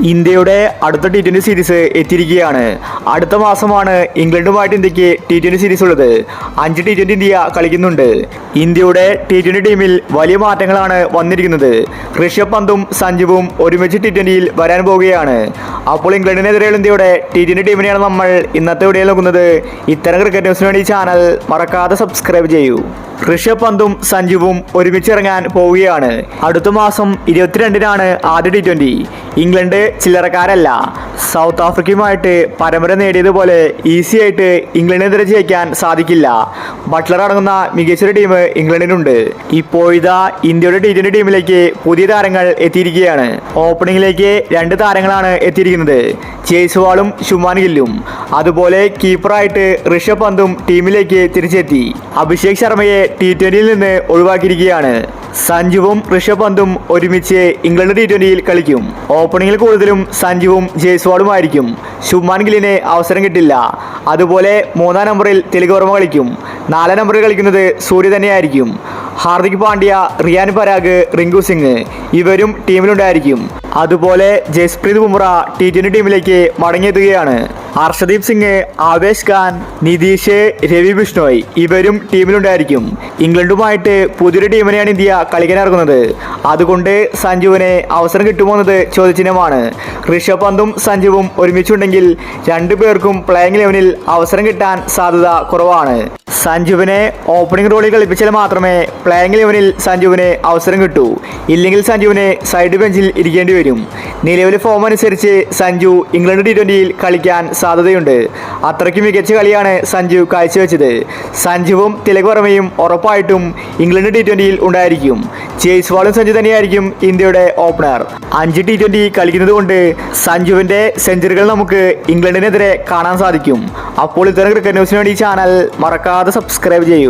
ഇന്ത്യയുടെ അടുത്ത T20 series എത്തിയിരിക്കുകയാണ്. അടുത്ത മാസമാണ് ഇംഗ്ലണ്ടുമായിട്ട് ഇന്ത്യക്ക് T20 സീരീസ് ഉള്ളത്. 5 T20 ഇന്ത്യ കളിക്കുന്നുണ്ട്. ഇന്ത്യയുടെ T20 ടീമിൽ വലിയ മാറ്റങ്ങളാണ് വന്നിരിക്കുന്നത്. ഋഷഭ് പന്തും സഞ്ജുവും ഒരുമിച്ച് T20യിൽ വരാൻ പോവുകയാണ്. അപ്പോൾ ഇംഗ്ലണ്ടിനെതിരെയുള്ള ഇന്ത്യയുടെ T20 ടീമിനെയാണ് നമ്മൾ ഇന്നത്തെ വീഡിയോയിൽ നോക്കുന്നത്. ഇത്തരം ക്രിക്കറ്റ് ന്യൂസിന് വേണ്ടി ചാനൽ മറക്കാതെ സബ്സ്ക്രൈബ് ചെയ്യൂ. ഋഷഭ് പന്തും സഞ്ജുവും ഒരുമിച്ചിറങ്ങാൻ പോവുകയാണ്. അടുത്ത മാസം 22-നാണ് ആദ്യ T20. ഇംഗ്ലണ്ട് ചില്ലറക്കാരല്ല. സൗത്ത് ആഫ്രിക്കയുമായിട്ട് പരമ്പര നേടിയതുപോലെ ഈസി ആയിട്ട് ഇംഗ്ലണ്ടിനെതിരെ ജയിക്കാൻ സാധിക്കില്ല. ബട്ട്ലർ അടങ്ങുന്ന മികച്ചൊരു ടീം ഇംഗ്ലണ്ടിനുണ്ട്. ഇപ്പോഴിതാ ഇന്ത്യയുടെ T20 ടീമിലേക്ക് പുതിയ താരങ്ങൾ എത്തിയിരിക്കുകയാണ്. ഓപ്പണിംഗിലേക്ക് 2 താരങ്ങളാണ് എത്തിയിരിക്കുന്നത്, ജയ്സ്വാളും ശുഭ്മാൻ ഗില്ലും. അതുപോലെ കീപ്പറായിട്ട് ഋഷഭ് പന്തും ടീമിലേക്ക് തിരിച്ചെത്തി. അഭിഷേക് ശർമ്മയെ T20യിൽ നിന്ന് ഒഴിവാക്കിയിരിക്കുകയാണ്. സഞ്ജുവും ഋഷഭ് പന്തും ഒരുമിച്ച് ഇംഗ്ലണ്ട് T20യിൽ കളിക്കും. ഓപ്പണിംഗിൽ കൂടുതലും സഞ്ജുവും ജയ്സ്വാളുമായിരിക്കും. ശുഭ്മാൻ ഗില്ലിന് അവസരം കിട്ടില്ല. അതുപോലെ 3-ാം നമ്പറിൽ തിലക് വർമ്മ കളിക്കും. 4-ാം നമ്പറിൽ കളിക്കുന്നത് സൂര്യ തന്നെയായിരിക്കും. ഹാർദിക് പാണ്ഡ്യ, റിയാൻ പരാഗ്, റിങ്കു സിംഗ് ഇവരും ടീമിലുണ്ടായിരിക്കും. അതുപോലെ ജസ്പ്രീത് ബുംറ T20 ടീമിലേക്ക് മടങ്ങിയെത്തുകയാണ്. ഹർഷദീപ് സിംഗ്, ആവേശ് ഖാൻ, നിതീഷ്, രവി ബിഷ്ണോയ് ഇവരും ടീമിലുണ്ടായിരിക്കും. ഇംഗ്ലണ്ടുമായിട്ട് പുതിയൊരു ടീമിനെയാണ് ഇന്ത്യ കളിക്കാനിറങ്ങുന്നത്. അതുകൊണ്ട് സഞ്ജുവിന് അവസരം കിട്ടുമോ എന്നത് ചോദ്യചിഹ്നമാണ്. ഋഷഭ് പന്തും സഞ്ജുവും ഒരുമിച്ചുണ്ടെങ്കിൽ 2 പേർക്കും പ്ലേയിങ് 11-ൽ അവസരം കിട്ടാൻ സാധ്യത കുറവാണ്. സഞ്ജുവിനെ ഓപ്പണിംഗ് റോളിൽ കളിപ്പിച്ചാൽ മാത്രമേ പ്ലേയിങ് 11-ൽ സഞ്ജുവിന് അവസരം കിട്ടൂ. ഇല്ലെങ്കിൽ സഞ്ജുവിന് സൈഡ് ബെഞ്ചിൽ ഇരിക്കേണ്ടി വരും. നിലവിലെ ഫോം അനുസരിച്ച് സഞ്ജു ഇംഗ്ലണ്ട് T20യിൽ കളിക്കാൻ സാധ്യതയുണ്ട്. അത്രയ്ക്ക് മികച്ച കളിയാണ് സഞ്ജു കാഴ്ചവെച്ചത്. സഞ്ജുവും തിലക് വർമ്മയും ഉറപ്പായിട്ടും ഇംഗ്ലണ്ട് T20യിൽ ഉണ്ടായിരിക്കും. ജയ്സ്വാളും സഞ്ജു തന്നെയായിരിക്കും ഇന്ത്യയുടെ ഓപ്പണർ. 5 T20 കളിക്കുന്നത് കൊണ്ട് സഞ്ജുവിൻ്റെ സെഞ്ചുറികൾ നമുക്ക് ഇംഗ്ലണ്ടിനെതിരെ കാണാൻ സാധിക്കും. അപ്പോൾ ഇത്തരം ക്രിക്കറ്റ് ന്യൂസിന് വേണ്ടി ചാനൽ മറക്കാതെ സബ്സ്ക്രൈബ് ചെയ്യൂ.